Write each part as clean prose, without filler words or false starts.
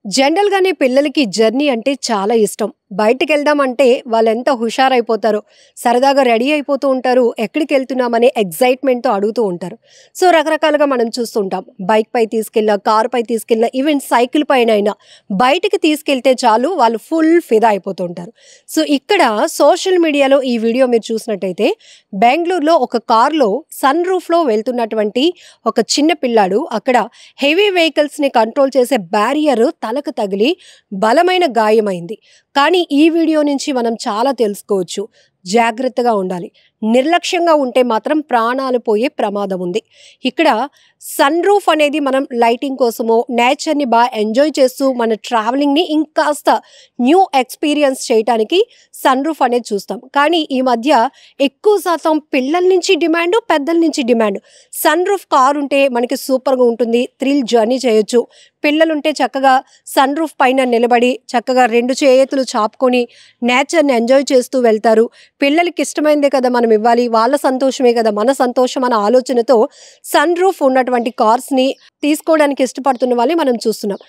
జనరల్‌గానే పిల్లలకి జర్నీ అంటే చాలా ఇష్టం. బయటికెళ్దామంటే వాళ్ళెంత హుషారైపోతారో, సరదాగా రెడీ అయిపోతూ ఉంటారు. ఎక్కడికెళ్తున్నామనే ఎక్సైట్‌మెంట్‌తో అడుగుతూ ఉంటారు. సో, రకరకాలుగా మనం చూస్తుంటాం. బైక్‌పై తీసుకెళ్ళినా, కారుపై తీసుకెళ్ళినా, ఈవెన్ సైకిల్ పైనైనా బయటికి తీసుకెళ్తే చాలు వాళ్ళు ఫుల్ ఫిదా అయిపోతూ ఉంటారు. సో, ఇక్కడ సోషల్ మీడియాలో ఈ వీడియో మీరు చూసినట్టయితే బెంగుళూరులో ఒక కారులో సన్ రూఫ్‌లో వెళ్తున్నటువంటి ఒక చిన్న పిల్లాడు అక్కడ హెవీ వెహికల్స్‌ని కంట్రోల్ చేసే బ్యారియర్ తలకు తగిలి బలమైన గాయమైంది. కానీ ఈ వీడియో నుంచి మనం చాలా తెలుసుకోవచ్చు. జాగ్రత్తగా ఉండాలి. నిర్లక్ష్యంగా ఉంటే మాత్రం ప్రాణాలు పోయే ప్రమాదం ఉంది. ఇక్కడ సన్ రూఫ్ అనేది మనం లైటింగ్ కోసమో, నేచర్‌ని ఎంజాయ్ చేస్తూ మన ట్రావెలింగ్‌ని ఇంకాస్త న్యూ ఎక్స్‌పీరియన్స్ చేయటానికి సన్ రూఫ్ అనేది చూస్తాం. కానీ ఈ మధ్య ఎక్కువ శాతం పిల్లల నుంచి డిమాండు, పెద్దల నుంచి డిమాండ్. సన్ రూఫ్ కార్ ఉంటే మనకి సూపర్‌గా ఉంటుంది. థ్రిల్ జర్నీ చేయొచ్చు. పిల్లలుంటే చక్కగా సన్ రూఫ్ పైన నిలబడి చక్కగా 2 చేతులు చాపుకొని నేచర్‌ని ఎంజాయ్ చేస్తూ వెళ్తారు. పిల్లలకి ఇష్టమైందే కదా మనం ఇవ్వాలి. వాళ్ళ సంతోషమే కదా మన సంతోషం అన్న ఆలోచనతో సన్ రూఫ్ ఉన్నటువంటి కార్స్‌ని తీసుకోవడానికి ఇష్టపడుతున్న వాళ్ళని మనం చూస్తున్నాం.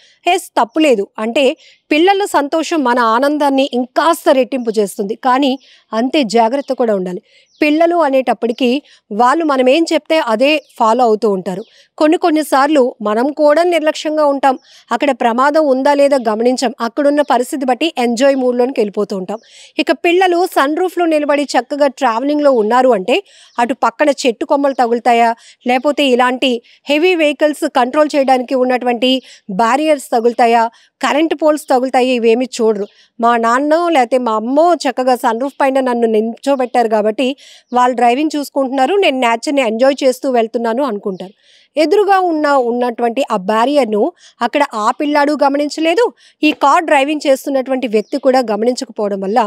తప్పులేదు. అంటే పిల్లల సంతోషం మన ఆనందాన్ని ఇంకాస్త రెట్టింపు చేస్తుంది. కానీ అంతే జాగ్రత్త కూడా ఉండాలి. పిల్లలు అనేటప్పటికి వాళ్ళు మనం ఏం చెప్తే అదే ఫాలో అవుతూ ఉంటారు. కొన్ని సార్లు మనం కూడా నిర్లక్ష్యంగా ఉంటాం. అక్కడ ప్రమాదం ఉందా లేదా గమనించం. అక్కడున్న పరిస్థితి బట్టి ఎంజాయ్ మూడ్‌లోనికి వెళ్ళిపోతూ ఉంటాం. ఇక పిల్లలు సన్ రూఫ్‌లో నిలబడి చక్కగా ట్రావెలింగ్‌లో ఉన్నారు అంటే అటు పక్కన చెట్టు కొమ్మలు తగులుతాయా? లేపోతే ఇలాంటి హెవీ వెహికల్స్ కంట్రోల్ చేయడానికి ఉన్నటువంటి బారియర్స్ తగులుతాయా? కరెంట్ పోల్స్ తగులుతాయి ఇవేమి చూడరు. మా నాన్నో లేతే మా అమ్మో చక్కగా సన్ రూఫ్ పైన నన్ను నించోబెట్టారు కాబట్టి వాళ్ళు డ్రైవింగ్ చూసుకుంటున్నారు. నేను నేచర్‌ని ఎంజాయ్ చేస్తూ వెళ్తున్నాను అనుకుంటారు. ఎదురుగా ఉన్నటువంటి ఆ బ్యారియర్‌ను అక్కడ ఆ పిల్లాడు గమనించలేదు. ఈ కార్ డ్రైవింగ్ చేస్తున్నటువంటి వ్యక్తి కూడా గమనించకపోవడం వల్ల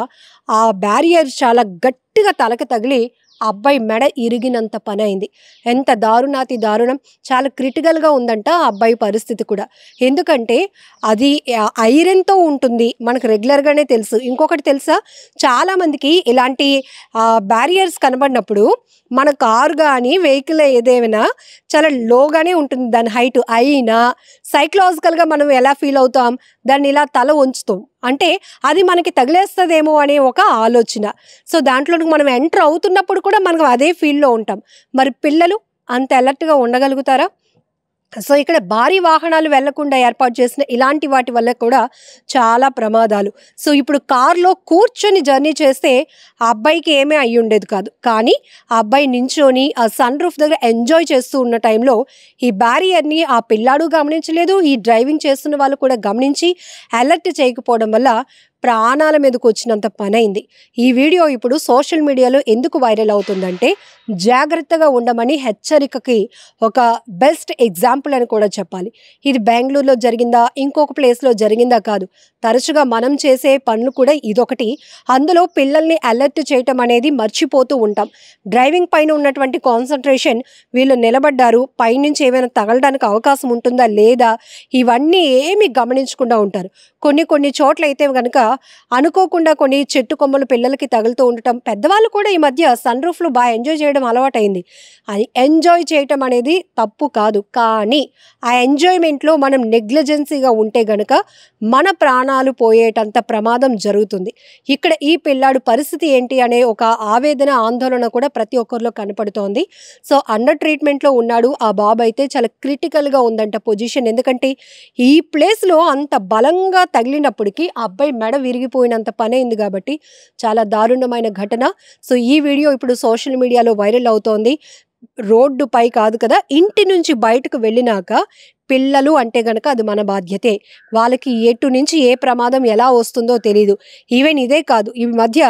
ఆ బ్యారియర్ చాలా గట్టిగా తలకి తగిలి ఆ అబ్బాయి మెడ ఇరిగినంత పనయింది. ఎంత దారుణాతి దారుణం. చాలా క్రిటికల్‌గా ఉందంట ఆ అబ్బాయి పరిస్థితి కూడా. ఎందుకంటే అది ఐరన్‌తో ఉంటుంది. మనకు రెగ్యులర్‌గానే తెలుసు. ఇంకొకటి తెలుసా? చాలామందికి ఇలాంటి బ్యారియర్స్ కనబడినప్పుడు మన కారు గానీ, వెహికల్ ఏదేమైనా చాలా లోగానే ఉంటుంది దాని హైట్. అయినా సైకలాజికల్‌గా మనం ఎలా ఫీల్ అవుతాం? దాన్ని ఇలా తల వంచుతాం. అంటే అది మనకి తగిలేస్తదేమో అనే ఒక ఆలోచన. సో, దాంట్లోకి మనం ఎంటర్ అవుతున్నప్పుడు కూడా మనం అదే ఫీల్‌లో ఉంటాం. మరి పిల్లలు అంత అలర్ట్‌గా ఉండగలుగుతారా? సో, ఇక్కడ భారీ వాహనాలు వెళ్ళకుండా ఏర్పాటు చేసిన ఇలాంటి వాటి వల్ల కూడా చాలా ప్రమాదాలు. సో, ఇప్పుడు కార్‌లో కూర్చొని జర్నీ చేస్తే ఆ అబ్బాయికి ఏమీ అయ్యుండేది కాదు. కానీ ఆ అబ్బాయి నించొని ఆ సన్ రూఫ్ దగ్గర ఎంజాయ్ చేస్తూ ఉన్న టైంలో ఈ బ్యారియర్‌ని ఆ పిల్లాడు గమనించలేదు. ఈ డ్రైవింగ్ చేస్తున్న వాళ్ళు కూడా గమనించి అలర్ట్ చేయకపోవడం వల్ల ప్రాణాల మీదకొచ్చినంత పనైంది. ఈ వీడియో ఇప్పుడు సోషల్ మీడియాలో ఎందుకు వైరల్ అవుతుందంటే జాగ్రత్తగా ఉండమని హెచ్చరికకి ఒక బెస్ట్ ఎగ్జాంపుల్ అని కూడా చెప్పాలి. ఇది బెంగుళూరులో జరిగిందా? ఇంకొక ప్లేస్‌లో జరిగిందా కాదు. తరచుగా మనం చేసే పనులు కూడా ఇదొకటి. అందులో పిల్లల్ని అలర్ట్ చేయటం అనేది మర్చిపోతూ ఉంటాం. డ్రైవింగ్ పైన ఉన్నటువంటి కాన్సంట్రేషన్ వీళ్ళు నిలబడ్డారు. పైనుంచి ఏమైనా తగలడానికి అవకాశం ఉంటుందా? లేదా? ఇవన్నీ ఏమి గమనించకుండా ఉంటారు. కొన్ని చోట్లయితే గనక అనుకోకుండా కొన్ని చెట్టు కొమ్మలు పిల్లలకి తగులుతూ ఉండటం. పెద్దవాళ్ళు కూడా ఈ మధ్య సన్ రూఫ్‌లో ఎంజాయ్ చేయడం అలవాటయింది. అది ఎంజాయ్ చేయటం అనేది తప్పు కాదు. కానీ ఆ ఎంజాయ్‌మెంట్‌లో మనం నెగ్లిజెన్సీగా ఉంటే గనక మన ప్రాణాలు పోయేటంత ప్రమాదం జరుగుతుంది. ఇక్కడ ఈ పిల్లాడు పరిస్థితి ఏంటి అనే ఒక ఆవేదన, ఆందోళన కూడా ప్రతి ఒక్కరిలో కనపడుతోంది. సో, అండర్ ట్రీట్మెంట్‌లో ఉన్నాడు. ఆ బాబయితే చాలా క్రిటికల్‌గా ఉందంట పొజిషన్. ఎందుకంటే ఈ ప్లేస్‌లో అంత బలంగా తగిలినప్పటికి ఆ అబ్బాయి మెడ విరిగిపోయినంత పనైంది గాబట్టి చాలా దారుణమైన ఘటన. సో, ఈ వీడియో ఇప్పుడు సోషల్ మీడియాలో వైరల్ అవుతోంది. రోడ్డుపై కాదు కదా! ఇంటి నుంచి బయటకు వెళ్ళినాక పిల్లలు అంటే గనక అది మన బాధ్యతే. వాళ్ళకి ఎటు నుంచి ఏ ప్రమాదం ఎలా వస్తుందో తెలీదు. ఈవెన్ ఇదే కాదు. ఈ మధ్య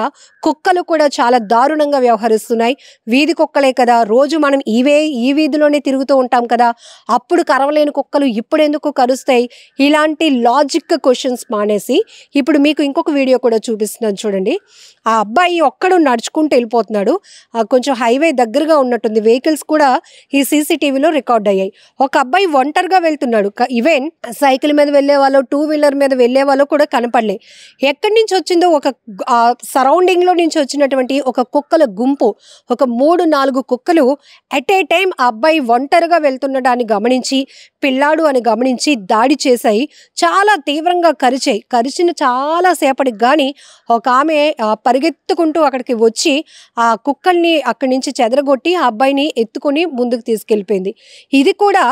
కుక్కలు కూడా చాలా దారుణంగా వ్యవహరిస్తున్నాయి. వీధి కుక్కలే కదా! రోజు మనం ఈ వీధిలోనే తిరుగుతూ ఉంటాం కదా! అప్పుడు కరవలేని కుక్కలు ఇప్పుడెందుకు కరుస్తాయి? ఇలాంటి లాజిక్ క్వెషన్స్ మానేసి ఇప్పుడు మీకు ఇంకొక వీడియో కూడా చూపిస్తున్నాను చూడండి. ఆ అబ్బాయి ఒక్కడు నడుచుకుంటూ వెళ్ళిపోతున్నాడు. కొంచెం హైవే దగ్గరగా ఉన్నట్టుంది. వెహికల్స్ కూడా ఈ సీసీటీవీలో రికార్డ్ అయ్యాయి. ఒక అబ్బాయి ఒంటరిగా వెళ్తున్నాడు. ఈవెన్ సైకిల్ మీద వెళ్ళే వాళ్ళు, 2 వీలర్ మీద వెళ్ళే వాళ్ళు కూడా కనపడలే. ఎక్కడి నుంచి వచ్చిందో ఒక సరౌండింగ్లో నుంచి వచ్చినటువంటి ఒక కుక్కల గుంపు, ఒక 3-4 కుక్కలు ఎట్ ఏ టైం ఆ అబ్బాయి ఒంటరిగా వెళ్తుండడాన్ని గమనించి, పిల్లాడు అని గమనించి దాడి చేశాయి. చాలా తీవ్రంగా కరిచాయి. కరిచిన చాలా సేపటికి కానీ ఒక ఆమె పరిగెత్తుకుంటూ అక్కడికి వచ్చి ఆ కుక్కల్ని అక్కడి నుంచి చెదరగొట్టి ఆ అబ్బాయిని ఎత్తుకొని ముందుకు తీసుకెళ్ళిపోయింది. ఇది కూడా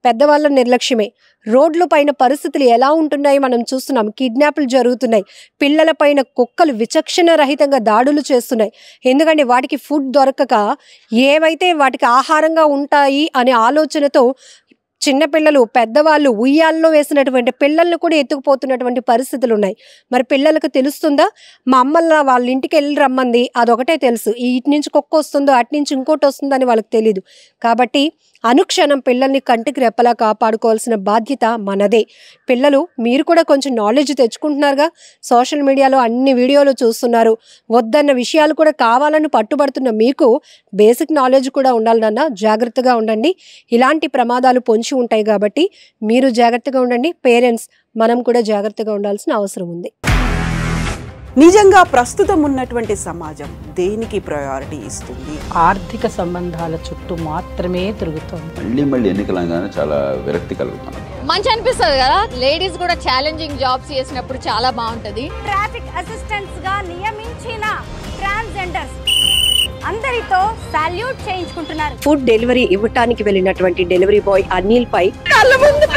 పెద్దవాళ్ళ నిర్లక్ష్యమే. రోడ్ల పైన పరిస్థితులు ఎలా ఉంటున్నాయి మనం చూస్తున్నాం. కిడ్నాప్లు జరుగుతున్నాయి. పిల్లల పైన కుక్కలు విచక్షణ రహితంగా దాడులు చేస్తున్నాయి. ఎందుకంటే వాటికి ఫుడ్ దొరకక ఏవైతే వాటికి ఆహారంగా ఉంటాయి అనే ఆలోచనతో చిన్నపిల్లలు, పెద్దవాళ్ళు, ఉయ్యాల్లో వేసినటువంటి పిల్లల్ని కూడా ఎత్తుకుపోతున్నటువంటి పరిస్థితులు ఉన్నాయి. మరి పిల్లలకు తెలుస్తుందా? మా అమ్మల వాళ్ళ ఇంటికి వెళ్ళి రమ్మంది, అదొకటే తెలుసు. ఇటు నుంచి కుక్క వస్తుందో అటు నుంచి ఇంకోటి వస్తుందని వాళ్ళకి తెలియదు. కాబట్టి అనుక్షణం పిల్లల్ని కంటికి రెప్పలా కాపాడుకోవాల్సిన బాధ్యత మనదే. పిల్లలు మీరు కూడా కొంచెం నాలెడ్జ్ తెచ్చుకుంటున్నారుగా. సోషల్ మీడియాలో అన్ని వీడియోలు చూస్తున్నారు. వద్దన్న విషయాలు కూడా కావాలని పట్టుబడుతున్న మీకు బేసిక్ నాలెడ్జ్ కూడా ఉండాలి నాన్న. జాగ్రత్తగా ఉండండి. ఇలాంటి ప్రమాదాలు పొంచి ఉంటాయి కాబట్టి మీరు జాగ్రత్తగా ఉండండి. పేరెంట్స్ మనం కూడా జాగ్రత్తగా ఉండాల్సిన అవసరం ఉంది. నిజంగా ప్రస్తుతం ఉన్నటువంటి సమాజం దేనికి ప్రయారిటీ ఇస్తుంది? ఆర్థిక సంబంధాల చుట్టూ మాత్రమే తిరుగుతుంది. మళ్ళీ ఎన్నికలంగానే చాలా విరక్తి కలుగుతుంది. మంచి అనిపిస్తుంది కదా. లేడీస్ కూడా ఛాలెంజింగ్ జాబ్స్ చేసినప్పుడు చాలా బాగుంటది. ట్రాఫిక్ అసిస్టెంట్స్ గా నియమించిన ట్రాన్స్జెండర్స్ అందరితో సాల్యూట్ చేయించుకుంటున్నారు. ఫుడ్ డెలివరీ ఇవ్వటానికి వెళ్ళినటువంటి డెలివరీ బాయ్ అనిల్ పై కళ్ళ ముందు